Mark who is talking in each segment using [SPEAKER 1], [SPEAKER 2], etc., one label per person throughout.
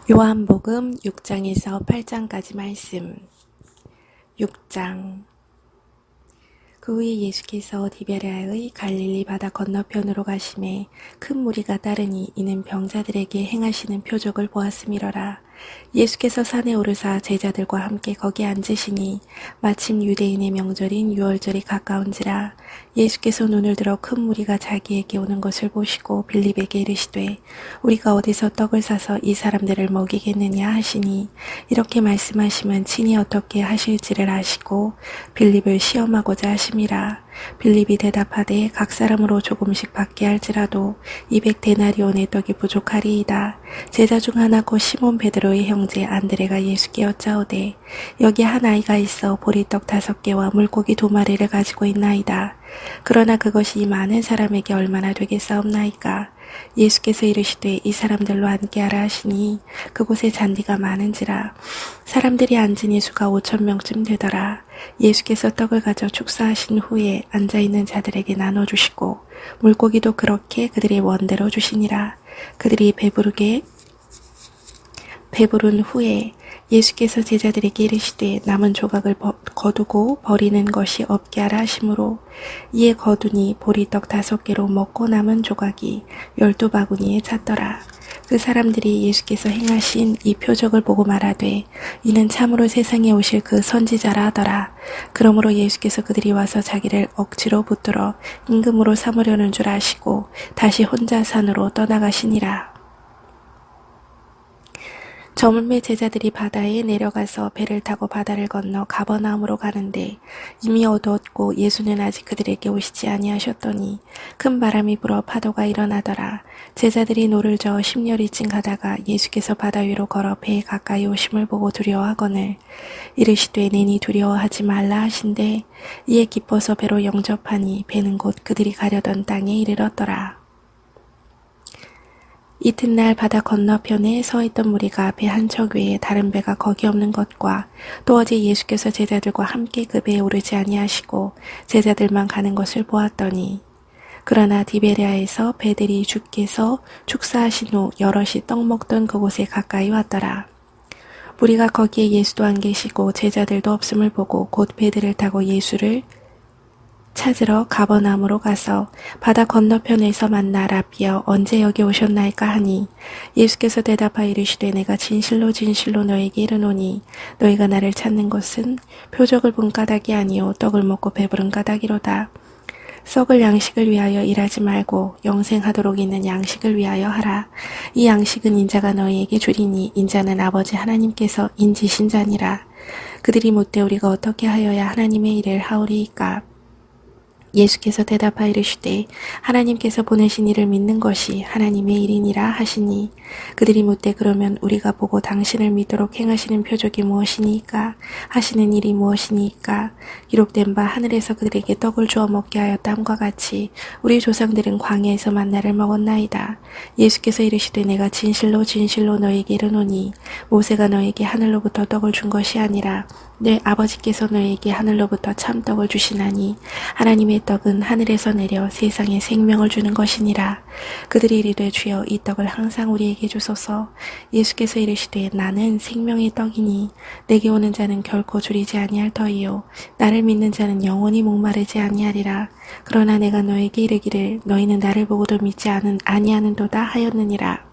[SPEAKER 1] 요한복음 6장에서 8장까지 말씀. 6장. 그 후에 예수께서 디베랴의 갈릴리 바다 건너편으로 가심에 큰 무리가 따르니 이는 병자들에게 행하시는 표적을 보았음이러라. 예수께서 산에 오르사 제자들과 함께 거기 앉으시니 마침 유대인의 명절인 유월절이 가까운지라. 예수께서 눈을 들어 큰 무리가 자기에게 오는 것을 보시고 빌립에게 이르시되 우리가 어디서 떡을 사서 이 사람들을 먹이겠느냐 하시니, 이렇게 말씀하시면 친히 어떻게 하실지를 아시고 빌립을 시험하고자 하심이라. 빌립이 대답하되 각 사람으로 조금씩 받게 할지라도 200데나리온의 떡이 부족하리이다. 제자 중 하나 곧 시몬 베드로의 형제 안드레가 예수께 여짜오되 여기 한 아이가 있어 보리떡 5개와 물고기 2마리를 가지고 있나이다. 그러나 그것이 이 많은 사람에게 얼마나 되겠사옵나이까. 예수께서 이르시되 이 사람들로 앉게 하라 하시니 그곳에 잔디가 많은지라. 사람들이 앉은 수가 5,000명쯤 되더라. 예수께서 떡을 가져 축사하신 후에 앉아있는 자들에게 나눠주시고 물고기도 그렇게 그들의 원대로 주시니라. 그들이 배부른 후에 예수께서 제자들에게 이르시되 남은 조각을 거두고 버리는 것이 없게 하라 하시므로 이에 거두니 보리떡 5개로 먹고 남은 조각이 12바구니에 찼더라. 그 사람들이 예수께서 행하신 이 표적을 보고 말하되 이는 참으로 세상에 오실 그 선지자라 하더라. 그러므로 예수께서 그들이 와서 자기를 억지로 붙들어 임금으로 삼으려는 줄 아시고 다시 혼자 산으로 떠나가시니라. 저물매 제자들이 바다에 내려가서 배를 타고 바다를 건너 가버나움으로 가는데 이미 어두웠고 예수는 아직 그들에게 오시지 아니하셨더니 큰 바람이 불어 파도가 일어나더라. 제자들이 노를 저어 십여리쯤 가다가 예수께서 바다 위로 걸어 배에 가까이 오심을 보고 두려워하거늘 이르시되 내니 두려워하지 말라 하신대 이에 기뻐서 배로 영접하니 배는 곧 그들이 가려던 땅에 이르렀더라. 이튿날 바다 건너편에 서 있던 무리가 배 한 척 외에 다른 배가 거기 없는 것과 또 어제 예수께서 제자들과 함께 그 배에 오르지 아니하시고 제자들만 가는 것을 보았더니, 그러나 디베랴에서 배들이 주께서 축사하신 후 여럿이 떡 먹던 그곳에 가까이 왔더라. 무리가 거기에 예수도 안 계시고 제자들도 없음을 보고 곧 배들을 타고 예수를 찾으러 가버나움으로 가서 바다 건너편에서 만나 라비여 언제 여기 오셨나이까 하니 예수께서 대답하여 이르시되 내가 진실로 진실로 너에게 이르노니 너희가 나를 찾는 것은 표적을 본 까닭이 아니요 떡을 먹고 배부른 까닭이로다. 썩을 양식을 위하여 일하지 말고 영생하도록 있는 양식을 위하여 하라. 이 양식은 인자가 너희에게 주리니 인자는 아버지 하나님께서 인지신 자니라. 그들이 묻되 우리가 어떻게 하여야 하나님의 일을 하오리이까. 예수께서 대답하여 이르시되 하나님께서 보내신 이를 믿는 것이 하나님의 일이니라 하시니 그들이 묻되 그러면 우리가 보고 당신을 믿도록 행하시는 표적이 무엇이니까 하시는 일이 무엇이니까. 기록된 바 하늘에서 그들에게 떡을 주어 먹게 하였다함과 같이 우리 조상들은 광야에서 만나를 먹었나이다. 예수께서 이르시되 내가 진실로 진실로 너에게 이르노니 모세가 너에게 하늘로부터 떡을 준 것이 아니라 내 아버지께서 너에게 하늘로부터 참떡을 주시나니 하나님의 떡은 하늘에서 내려 세상에 생명을 주는 것이니라. 그들이 이르되 주여 이 떡을 항상 우리에게 주소서. 예수께서 이르시되 나는 생명의 떡이니 내게 오는 자는 결코 줄이지 아니할 터이요 나를 믿는 자는 영원히 목마르지 아니하리라. 그러나 내가 너에게 이르기를 너희는 나를 보고도 믿지 아니하는도다 하였느니라.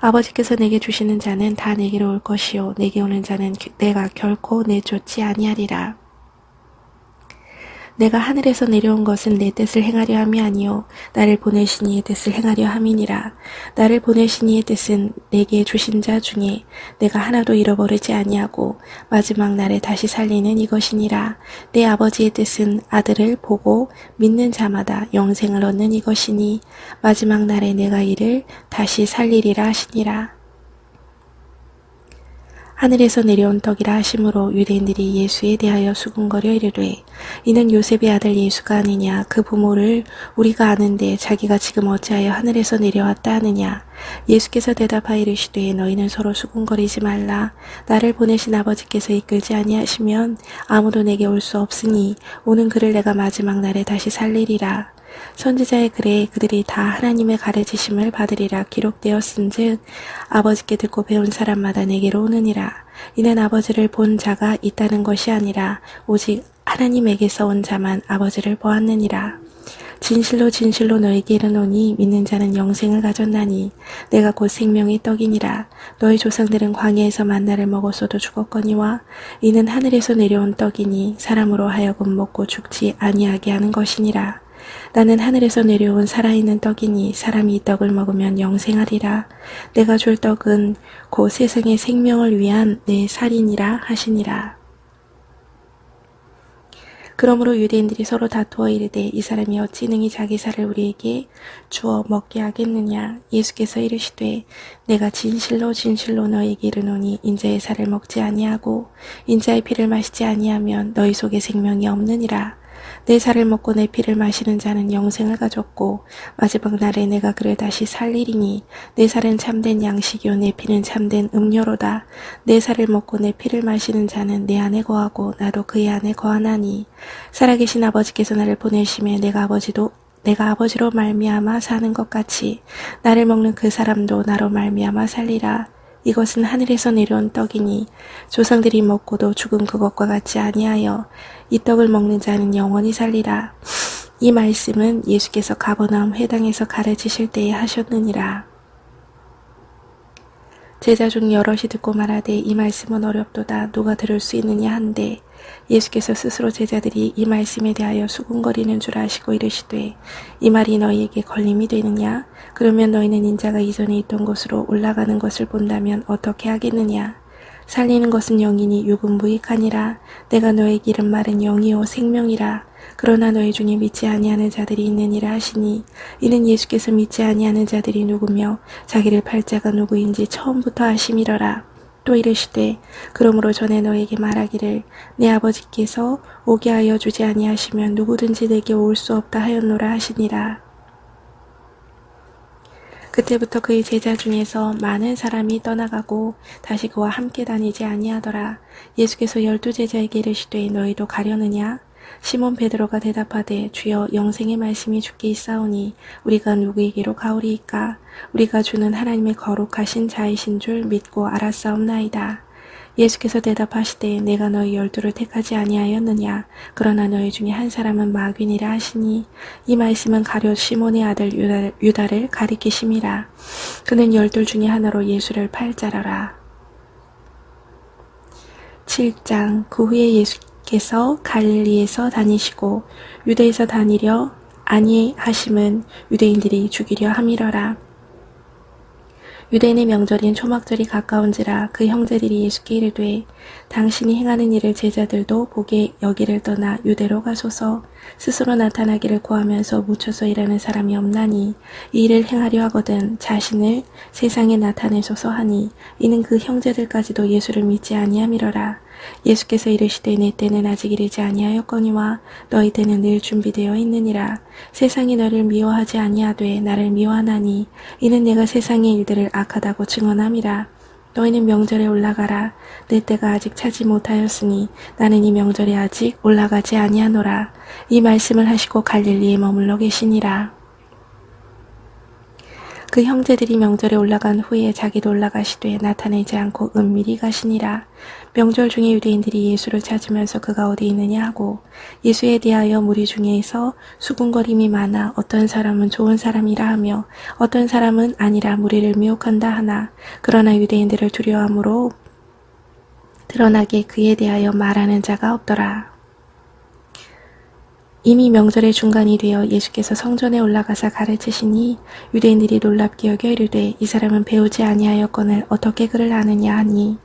[SPEAKER 1] 아버지께서 내게 주시는 자는 다 내게로 올 것이요 내게 오는 자는 내가 결코 내쫓지 아니하리라. 내가 하늘에서 내려온 것은 내 뜻을 행하려 함이 아니요 나를 보내신 이의 뜻을 행하려 함이니라. 나를 보내신 이의 뜻은 내게 주신 자 중에 내가 하나도 잃어버리지 아니하고 마지막 날에 다시 살리는 이것이니라. 내 아버지의 뜻은 아들을 보고 믿는 자마다 영생을 얻는 이것이니 마지막 날에 내가 이를 다시 살리리라 하시니라. 하늘에서 내려온 떡이라 하심으로 유대인들이 예수에 대하여 수군거려 이르되 이는 요셉의 아들 예수가 아니냐. 그 부모를 우리가 아는데 자기가 지금 어찌하여 하늘에서 내려왔다 하느냐. 예수께서 대답하여 이르시되 너희는 서로 수군거리지 말라. 나를 보내신 아버지께서 이끌지 아니하시면 아무도 내게 올 수 없으니 오는 그를 내가 마지막 날에 다시 살리리라. 선지자의 글에 그들이 다 하나님의 가르치심을 받으리라 기록되었은즉 아버지께 듣고 배운 사람마다 내게로 오느니라. 이는 아버지를 본 자가 있다는 것이 아니라 오직 하나님에게서 온 자만 아버지를 보았느니라. 진실로 진실로 너에게 이르노니 믿는 자는 영생을 가졌나니 내가 곧 생명의 떡이니라. 너희 조상들은 광야에서 만나를 먹었어도 죽었거니와 이는 하늘에서 내려온 떡이니 사람으로 하여금 먹고 죽지 아니하게 하는 것이니라. 나는 하늘에서 내려온 살아있는 떡이니 사람이 이 떡을 먹으면 영생하리라. 내가 줄 떡은 곧 세상의 생명을 위한 내 살이니라 하시니라. 그러므로 유대인들이 서로 다투어 이르되 이 사람이 어찌 능히 자기 살을 우리에게 주어 먹게 하겠느냐. 예수께서 이르시되 내가 진실로 진실로 너희에게 이르노니 인자의 살을 먹지 아니하고 인자의 피를 마시지 아니하면 너희 속에 생명이 없느니라. 내 살을 먹고 내 피를 마시는 자는 영생을 가졌고 마지막 날에 내가 그를 다시 살리리니 내 살은 참된 양식이요 내 피는 참된 음료로다. 내 살을 먹고 내 피를 마시는 자는 내 안에 거하고 나도 그의 안에 거하나니 살아계신 아버지께서 나를 보내심에 내가 아버지로 말미암아 사는 것 같이 나를 먹는 그 사람도 나로 말미암아 살리라. 이것은 하늘에서 내려온 떡이니 조상들이 먹고도 죽은 그것과 같지 아니하여 이 떡을 먹는 자는 영원히 살리라. 이 말씀은 예수께서 가버나움 회당에서 가르치실 때에 하셨느니라. 제자 중 여럿이 듣고 말하되 이 말씀은 어렵도다 누가 들을 수 있느냐 한데 예수께서 스스로 제자들이 이 말씀에 대하여 수군거리는 줄 아시고 이르시되 이 말이 너희에게 걸림이 되느냐? 그러면 너희는 인자가 이전에 있던 곳으로 올라가는 것을 본다면 어떻게 하겠느냐? 살리는 것은 영이니 육은 무익하니라. 내가 너에게 이른 말은 영이요 생명이라. 그러나 너희 중에 믿지 아니하는 자들이 있느니라 하시니 이는 예수께서 믿지 아니하는 자들이 누구며 자기를 팔 자가 누구인지 처음부터 아심이러라. 또 이르시되 그러므로 전에 너에게 말하기를 내 아버지께서 오게 하여 주지 아니하시면 누구든지 내게 올 수 없다 하였노라 하시니라. 그때부터 그의 제자 중에서 많은 사람이 떠나가고 다시 그와 함께 다니지 아니하더라. 예수께서 12제자에게 이르시되 너희도 가려느냐? 시몬 베드로가 대답하되 주여 영생의 말씀이 주께 있사오니 우리가 누구에게로 가오리이까? 우리가 주는 하나님의 거룩하신 자이신 줄 믿고 알았사옵나이다. 예수께서 대답하시되 내가 너희 12를 택하지 아니하였느냐? 그러나 너희 중에 한 사람은 마귀니라 하시니 이 말씀은 가룟 시몬의 아들 유다를 가리키심이라. 그는 12 중에 하나로 예수를 팔 자라라. 7장. 그 후에 예수께서 갈릴리에서 다니시고 유대에서 다니려 아니하심은 유대인들이 죽이려 함이러라. 유대인의 명절인 초막절이 가까운지라 그 형제들이 예수께 이르되 당신이 행하는 일을 제자들도 보게 여기를 떠나 유대로 가소서. 스스로 나타나기를 구하면서 묻혀서 일하는 사람이 없나니 이 일을 행하려 하거든 자신을 세상에 나타내소서 하니 이는 그 형제들까지도 예수를 믿지 아니함이러라. 예수께서 이르시되 내 때는 아직 이르지 아니하였거니와 너희 때는 늘 준비되어 있느니라. 세상이 너를 미워하지 아니하되 나를 미워하나니 이는 내가 세상의 일들을 악하다고 증언함이라. 너희는 명절에 올라가라. 내 때가 아직 차지 못하였으니 나는 이 명절에 아직 올라가지 아니하노라. 이 말씀을 하시고 갈릴리에 머물러 계시니라. 그 형제들이 명절에 올라간 후에 자기도 올라가시되 나타내지 않고 은밀히 가시니라. 명절 중에 유대인들이 예수를 찾으면서 그가 어디 있느냐 하고 예수에 대하여 무리 중에서 수군거림이 많아 어떤 사람은 좋은 사람이라 하며 어떤 사람은 아니라 무리를 미혹한다 하나 그러나 유대인들을 두려워함으로 드러나게 그에 대하여 말하는 자가 없더라. 이미 명절의 중간이 되어 예수께서 성전에 올라가사 가르치시니 유대인들이 놀랍게 여겨 이르되 이 사람은 배우지 아니하였거늘 어떻게 그를 아느냐 하니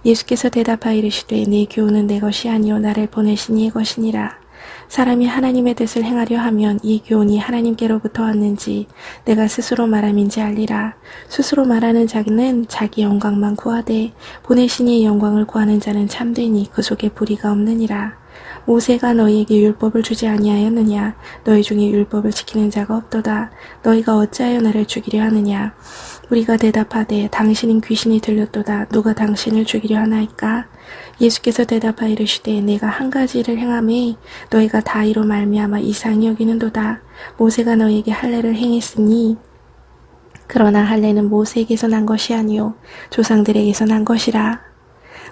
[SPEAKER 1] 예수께서 대답하여 이르시되 내 교훈은 내 것이 아니요 나를 보내신 이의 것이니라. 사람이 하나님의 뜻을 행하려 하면 이 교훈이 하나님께로부터 왔는지 내가 스스로 말함인지 알리라. 스스로 말하는 자는 자기 영광만 구하되 보내신 이의 영광을 구하는 자는 참되니 그 속에 불의가 없느니라. 모세가 너희에게 율법을 주지 아니하였느냐? 너희 중에 율법을 지키는 자가 없도다. 너희가 어찌하여 나를 죽이려 하느냐? 우리가 대답하되 당신은 귀신이 들렸도다. 누가 당신을 죽이려 하나이까? 예수께서 대답하여 이르시되 내가 한 가지 일을 행하매 너희가 다 이로 말미암아 이상히 여기는도다. 모세가 너희에게 할례를 행했으니 그러나 할례는 모세에게서 난 것이 아니요 조상들에게서 난 것이라.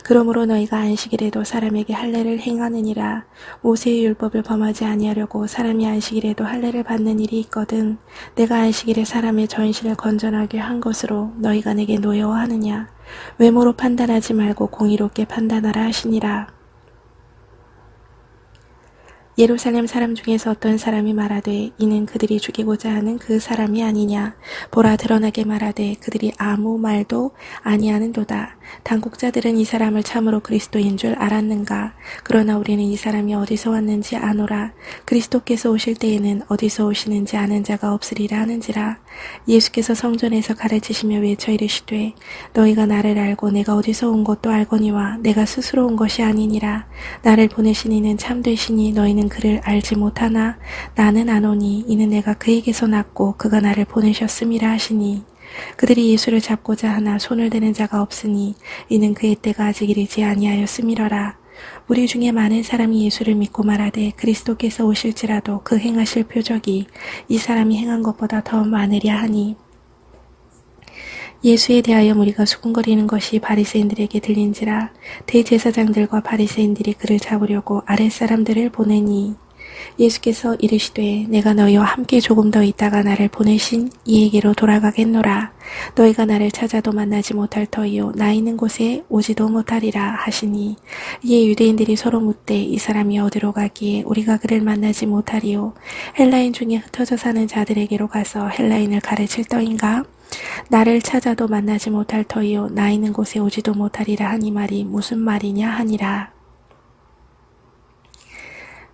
[SPEAKER 1] 그러므로 너희가 안식일에도 사람에게 할례를 행하느니라. 모세의 율법을 범하지 아니하려고 사람이 안식일에도 할례를 받는 일이 있거든. 내가 안식일에 사람의 전신을 건전하게 한 것으로 너희가 내게 노여워하느냐. 외모로 판단하지 말고 공의롭게 판단하라 하시니라. 예루살렘 사람 중에서 어떤 사람이 말하되 이는 그들이 죽이고자 하는 그 사람이 아니냐. 보라 드러나게 말하되 그들이 아무 말도 아니하는도다. 당국자들은 이 사람을 참으로 그리스도인 줄 알았는가. 그러나 우리는 이 사람이 어디서 왔는지 아노라. 그리스도께서 오실 때에는 어디서 오시는지 아는 자가 없으리라 하는지라. 예수께서 성전에서 가르치시며 외쳐 이르시되 너희가 나를 알고 내가 어디서 온 것도 알거니와 내가 스스로 온 것이 아니니라. 나를 보내신 이는 참되시니 너희는 그를 알지 못하나 나는 아노니 이는 내가 그에게서 났고 그가 나를 보내셨음이라 하시니. 그들이 예수를 잡고자 하나 손을 대는 자가 없으니 이는 그의 때가 아직 이르지 아니하였음이러라. 우리 중에 많은 사람이 예수를 믿고 말하되 그리스도께서 오실지라도 그 행하실 표적이 이 사람이 행한 것보다 더 많으랴 하니. 예수에 대하여 무리가 수군거리는 것이 바리새인들에게 들린지라. 대제사장들과 바리새인들이 그를 잡으려고 아랫사람들을 보내니 예수께서 이르시되 내가 너희와 함께 조금 더 있다가 나를 보내신 이에게로 돌아가겠노라. 너희가 나를 찾아도 만나지 못할 터이요 나 있는 곳에 오지도 못하리라 하시니. 이에 유대인들이 서로 묻되 이 사람이 어디로 가기에 우리가 그를 만나지 못하리요. 헬라인 중에 흩어져 사는 자들에게로 가서 헬라인을 가르칠 터인가? 나를 찾아도 만나지 못할 터이요 나 있는 곳에 오지도 못하리라 하니 말이 무슨 말이냐 하니라.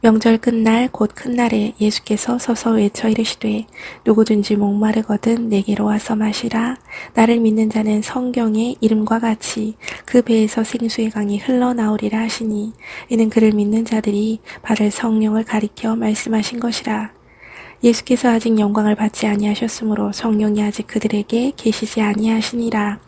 [SPEAKER 1] 명절 끝날 곧 큰 날에 예수께서 서서 외쳐 이르시되 누구든지 목마르거든 내게로 와서 마시라. 나를 믿는 자는 성경의 이름과 같이 그 배에서 생수의 강이 흘러나오리라 하시니. 이는 그를 믿는 자들이 받을 성령을 가리켜 말씀하신 것이라. 예수께서 아직 영광을 받지 아니하셨으므로 성령이 아직 그들에게 계시지 아니하시더라.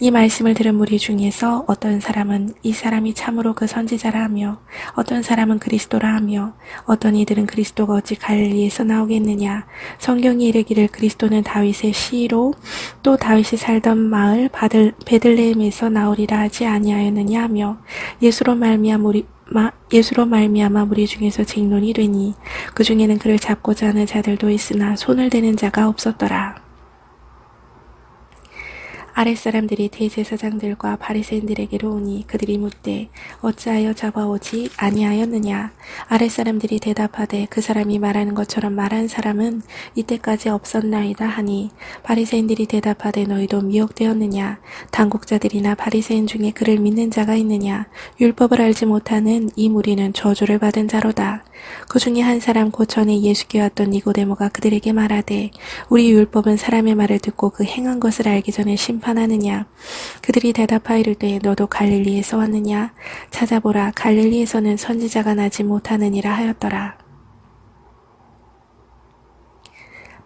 [SPEAKER 1] 이 말씀을 들은 무리 중에서 어떤 사람은 이 사람이 참으로 그 선지자라 하며 어떤 사람은 그리스도라 하며 어떤 이들은 그리스도가 어찌 갈릴리에서 나오겠느냐. 성경이 이르기를 그리스도는 다윗의 씨로 또 다윗이 살던 마을 베들레헴에서 나오리라 하지 아니하였느냐 하며 예수로 말미암아 무리 중에서 쟁론이 되니 그 중에는 그를 잡고자 하는 자들도 있으나 손을 대는 자가 없었더라. 아랫사람들이 대제사장들과 바리새인들에게로 오니 그들이 묻되 어찌하여 잡아오지 아니하였느냐. 아랫사람들이 대답하되 그 사람이 말하는 것처럼 말한 사람은 이때까지 없었나이다 하니. 바리새인들이 대답하되 너희도 미혹되었느냐. 당국자들이나 바리새인 중에 그를 믿는 자가 있느냐. 율법을 알지 못하는 이 무리는 저주를 받은 자로다. 그 중에 한 사람 곧 전에 예수께 왔던 니고데모가 그들에게 말하되 우리 율법은 사람의 말을 듣고 그 행한 것을 알기 전에 심판하느냐. 그들이 대답하여 이르되 너도 갈릴리에서 왔느냐. 찾아보라 갈릴리에서는 선지자가 나지 못하느니라 하였더라.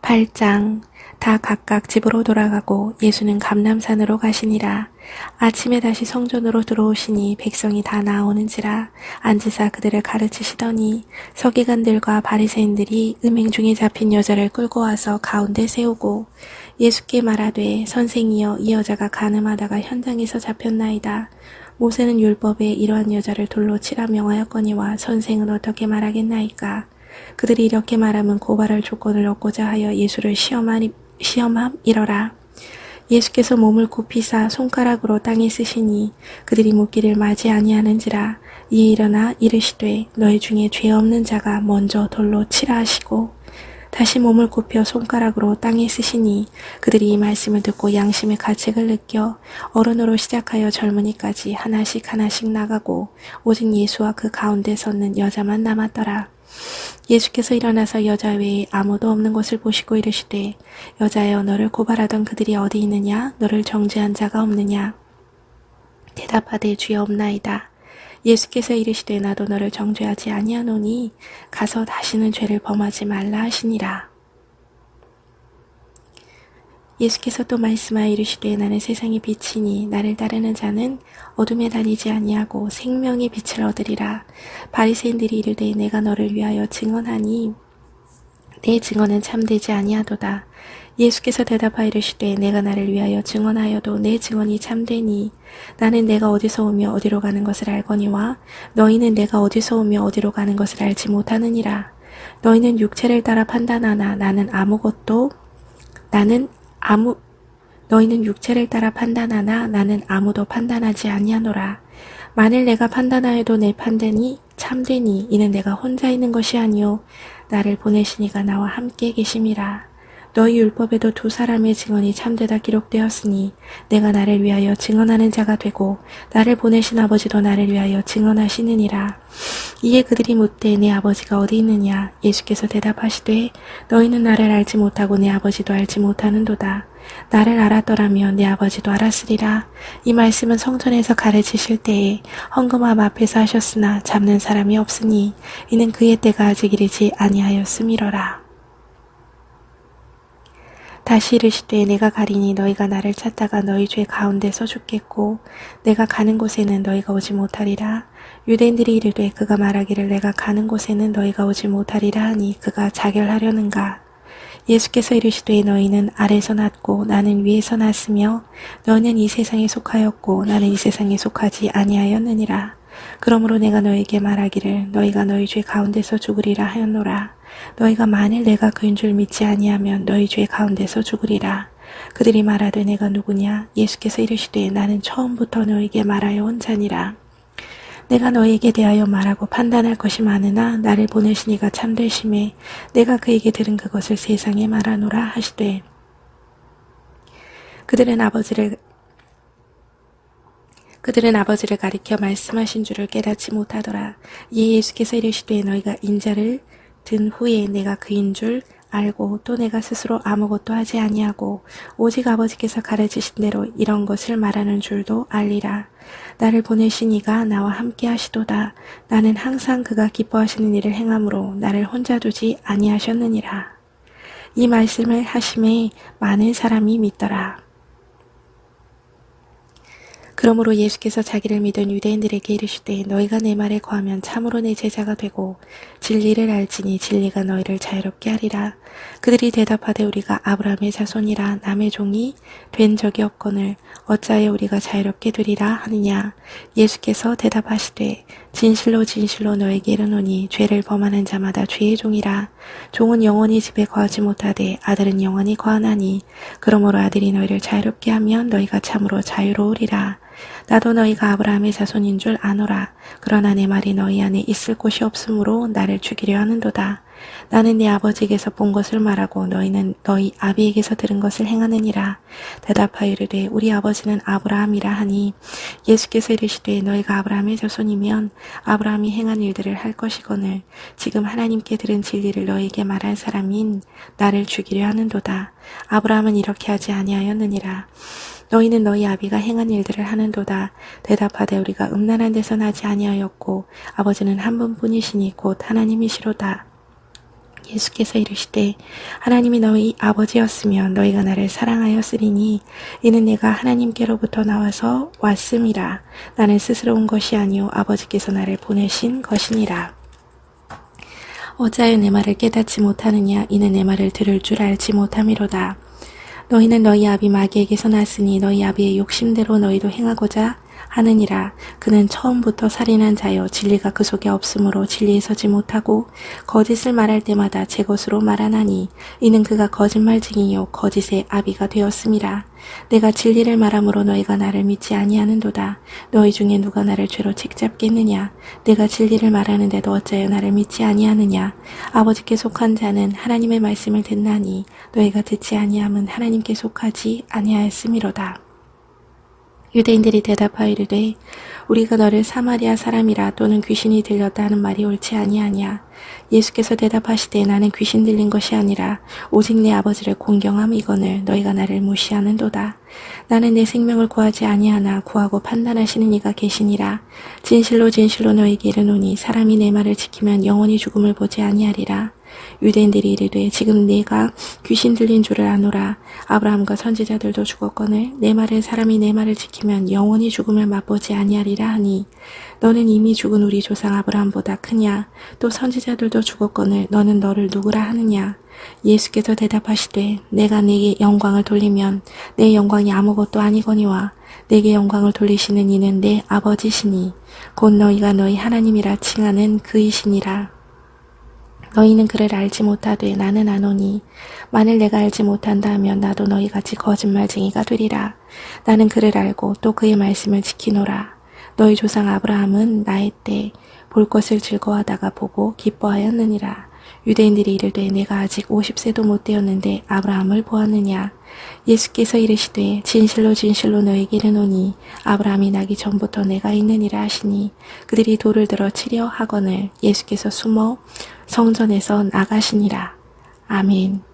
[SPEAKER 1] 8장. 다 각각 집으로 돌아가고 예수는 감람산으로 가시니라. 아침에 다시 성전으로 들어오시니 백성이 다 나오는지라. 앉으사 그들을 가르치시더니 서기관들과 바리새인들이 음행 중에 잡힌 여자를 끌고 와서 가운데 세우고 예수께 말하되 선생이여 이 여자가 간음하다가 현장에서 잡혔나이다. 모세는 율법에 이러한 여자를 돌로 치라 명하였거니와 선생은 어떻게 말하겠나이까. 그들이 이렇게 말하면 고발할 조건을 얻고자 하여 예수를 시험함이러라. 예수께서 몸을 굽히사 손가락으로 땅에 쓰시니 그들이 묻기를 마지 아니하는지라. 이에 일어나 이르시되 너희 중에 죄 없는 자가 먼저 돌로 치라 하시고 다시 몸을 굽혀 손가락으로 땅에 쓰시니 그들이 이 말씀을 듣고 양심의 가책을 느껴 어른으로 시작하여 젊은이까지 하나씩 나가고 오직 예수와 그 가운데 섰는 여자만 남았더라. 예수께서 일어나서 여자 외에 아무도 없는 것을 보시고 이르시되 여자여 너를 고발하던 그들이 어디 있느냐. 너를 정죄한 자가 없느냐. 대답하되 주여 없나이다. 예수께서 이르시되 나도 너를 정죄하지 아니하노니 가서 다시는 죄를 범하지 말라 하시니라. 예수께서 또 말씀하여 이르시되 나는 세상의 빛이니 나를 따르는 자는 어둠에 다니지 아니하고 생명의 빛을 얻으리라. 바리새인들이 이르되 내가 너를 위하여 증언하니 내 증언은 참되지 아니하도다. 예수께서 대답하여 이르시되 내가 나를 위하여 증언하여도 내 증언이 참되니 나는 내가 어디서 오며 어디로 가는 것을 알거니와 너희는 내가 어디서 오며 어디로 가는 것을 알지 못하느니라. 너희는 육체를 따라 판단하나 너희는 육체를 따라 판단하나 나는 아무도 판단하지 아니하노라. 만일 내가 판단하여도 내 판단이 참되니 이는 내가 혼자 있는 것이 아니요 나를 보내신 이가 나와 함께 계심이라. 너희 율법에도 두 사람의 증언이 참되다 기록되었으니 내가 나를 위하여 증언하는 자가 되고 나를 보내신 아버지도 나를 위하여 증언하시느니라. 이에 그들이 묻되 내 아버지가 어디 있느냐? 예수께서 대답하시되 너희는 나를 알지 못하고 내 아버지도 알지 못하는도다. 나를 알았더라면 내 아버지도 알았으리라. 이 말씀은 성전에서 가르치실 때에 헌금함 앞에서 하셨으나 잡는 사람이 없으니 이는 그의 때가 아직 이르지 아니하였음이로라. 다시 이르시되 내가 가리니 너희가 나를 찾다가 너희 죄 가운데서 죽겠고 내가 가는 곳에는 너희가 오지 못하리라. 유대인들이 이르되 그가 말하기를 내가 가는 곳에는 너희가 오지 못하리라 하니 그가 자결하려는가. 예수께서 이르시되 너희는 아래서 났고 나는 위에서 났으며 너희는 이 세상에 속하였고 나는 이 세상에 속하지 아니하였느니라. 그러므로 내가 너희에게 말하기를 너희가 너희 죄 가운데서 죽으리라 하였노라. 너희가 만일 내가 그인 줄 믿지 아니하면 너희 죄 가운데서 죽으리라. 그들이 말하되 내가 누구냐? 예수께서 이르시되 나는 처음부터 너희에게 말하여 온 자니라. 내가 너희에게 대하여 말하고 판단할 것이 많으나 나를 보내신 이가 참되심에 내가 그에게 들은 그것을 세상에 말하노라 하시되 그들은 아버지를 가리켜 말씀하신 줄을 깨닫지 못하더라. 이에 예수께서 이르시되 너희가 인자를 든 후에 내가 그인 줄 알고 또 내가 스스로 아무것도 하지 아니하고 오직 아버지께서 가르치신 대로 이런 것을 말하는 줄도 알리라. 나를 보내신 이가 나와 함께 하시도다. 나는 항상 그가 기뻐하시는 일을 행함으로 나를 혼자 두지 아니하셨느니라. 이 말씀을 하심에 많은 사람이 믿더라. 그러므로 예수께서 자기를 믿은 유대인들에게 이르시되 너희가 내 말에 거하면 참으로 내 제자가 되고 진리를 알지니 진리가 너희를 자유롭게 하리라. 그들이 대답하되 우리가 아브라함의 자손이라 남의 종이 된 적이 없거늘 어찌하여 우리가 자유롭게 되리라 하느냐. 예수께서 대답하시되 진실로 진실로 너에게 이르노니 죄를 범하는 자마다 죄의 종이라. 종은 영원히 집에 거하지 못하되 아들은 영원히 거하나니 그러므로 아들이 너희를 자유롭게 하면 너희가 참으로 자유로우리라. 나도 너희가 아브라함의 자손인 줄 아노라. 그러나 내 말이 너희 안에 있을 곳이 없으므로 나를 죽이려 하는도다. 나는 내 아버지에게서 본 것을 말하고 너희는 너희 아비에게서 들은 것을 행하느니라. 대답하여 이르되 우리 아버지는 아브라함이라 하니 예수께서 이르시되 너희가 아브라함의 자손이면 아브라함이 행한 일들을 할 것이거늘 지금 하나님께 들은 진리를 너희에게 말한 사람인 나를 죽이려 하는도다. 아브라함은 이렇게 하지 아니하였느니라. 너희는 너희 아비가 행한 일들을 하는도다. 대답하되 우리가 음란한 데서 나지 아니하였고 아버지는 한 분뿐이시니 곧 하나님이시로다. 예수께서 이르시되 하나님이 너희 아버지였으면 너희가 나를 사랑하였으리니 이는 내가 하나님께로부터 나와서 왔음이라. 나는 스스로 온 것이 아니요 아버지께서 나를 보내신 것이니라. 어찌하여 내 말을 깨닫지 못하느냐. 이는 내 말을 들을 줄 알지 못함이로다. 너희는 너희 아비 마귀에게서 났으니 너희 아비의 욕심대로 너희도 행하고자 하느니라. 그는 처음부터 살인한 자여 진리가 그 속에 없으므로 진리에 서지 못하고 거짓을 말할 때마다 제 것으로 말하나니 이는 그가 거짓말쟁이요 거짓의 아비가 되었음이라. 내가 진리를 말함으로 너희가 나를 믿지 아니하는도다. 너희 중에 누가 나를 죄로 책잡겠느냐. 내가 진리를 말하는데도 어찌하여 나를 믿지 아니하느냐. 아버지께 속한 자는 하나님의 말씀을 듣나니 너희가 듣지 아니함은 하나님께 속하지 아니하였음이로다. 유대인들이 대답하여 이르되 우리가 너를 사마리아 사람이라 또는 귀신이 들렸다 하는 말이 옳지 아니하냐. 예수께서 대답하시되 나는 귀신 들린 것이 아니라 오직 내 아버지를 공경함이거늘 너희가 나를 무시하는도다. 나는 내 생명을 구하지 아니하나 구하고 판단하시는 이가 계시니라. 진실로 진실로 너희에게 이르노니 사람이 내 말을 지키면 영원히 죽음을 보지 아니하리라. 유대인들이 이르되 지금 네가 귀신 들린 줄을 아노라. 아브라함과 선지자들도 죽었거늘 내 말을 사람이 내 말을 지키면 영원히 죽음을 맛보지 아니하리라 하니 너는 이미 죽은 우리 조상 아브라함보다 크냐. 또 선지자들도 죽었거늘 너는 너를 누구라 하느냐. 예수께서 대답하시되 내가 네게 영광을 돌리면 내 영광이 아무것도 아니거니와 내게 영광을 돌리시는 이는 내 아버지시니 곧 너희가 너희 하나님이라 칭하는 그이시니라. 너희는 그를 알지 못하되 나는 아노니 만일 내가 알지 못한다 하면 나도 너희같이 거짓말쟁이가 되리라. 나는 그를 알고 또 그의 말씀을 지키노라. 너희 조상 아브라함은 나의 때 볼 것을 즐거워하다가 보고 기뻐하였느니라. 유대인들이 이르되 내가 아직 50세도 못 되었는데 아브라함을 보았느냐. 예수께서 이르시되 진실로 진실로 너희에게 이르노니 아브라함이 나기 전부터 내가 있느니라 하시니 그들이 돌을 들어 치려 하거늘 예수께서 숨어 성전에서 나가시니라. 아멘.